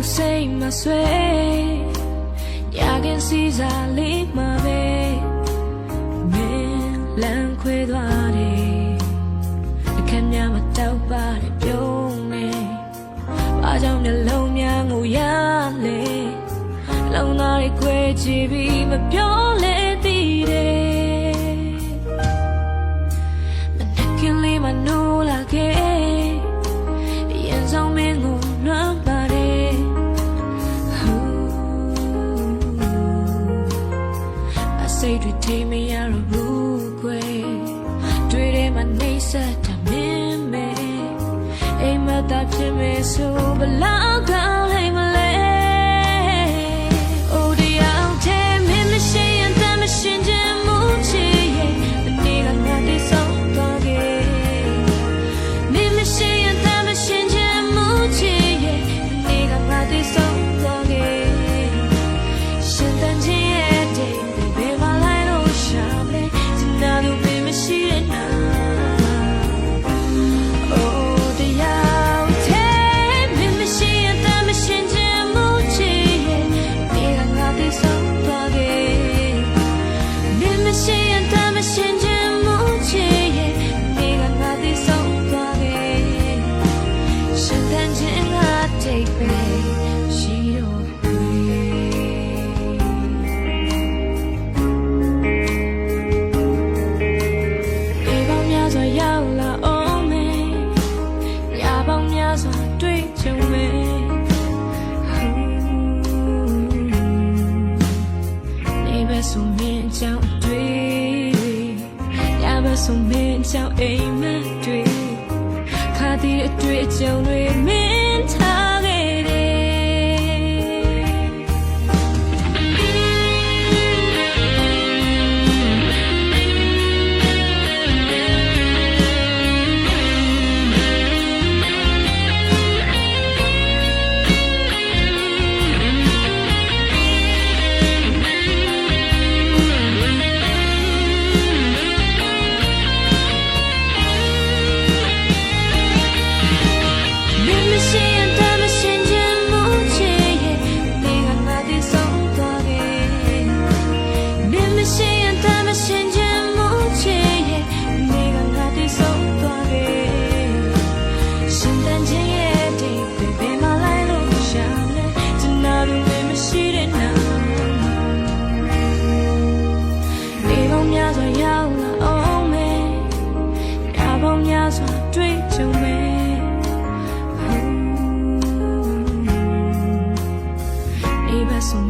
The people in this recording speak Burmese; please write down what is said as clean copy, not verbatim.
သူစိတ်မဆွဲရခင်စီစားလေးမှာပဲမင်းလမ်းခွဲသွားတယ်အခက်များမတောက်ပါတဲ့ပြုံးနေဘာကြောင့်နှလုံးများငိုရလဲလုံးသားတွေခွဲချပြီးမပြောလဲသိတယ်မနှက်ကင်းလေးမနိုးလာခဲ့ရင်ဆောင်မင်းကိုလွမ်းပါတယ်စိတ်တွေထိမရတော့ဘူးကွယ်တွေ့တယ်မနှိမ့်ဆက်တာမင်းမဲအိမ်မသာဖြစ်မယ်ဆိုဘလောက်ကောင်းလိုက်မလဲအိုဒီအောင်ထဲမင်းမရှိရင်တမ်းမရှင်ခြင်းမူချီရဲ့ဒီနေ့ကငါတည်ဆုံးသွားခဲ့မင်းမရှိရင်တမ်းမရှင်ခြင်းမူချီရဲ့ဒီနေ့ကငါတည်ဆုံးသွားခဲ့ရှင်တန်ခြင်းရဲ့တဲ့ဆိုမင်းကြောင့်တွေ့ရပါဆိုမင်းကြောင့်အိမ်မက်တွေ့ခါဒီအတွေ့အကြုံတွေမင်းထားခဲ့တယ်တွေ့ကြုံမယ်အိမ်မက်ဆို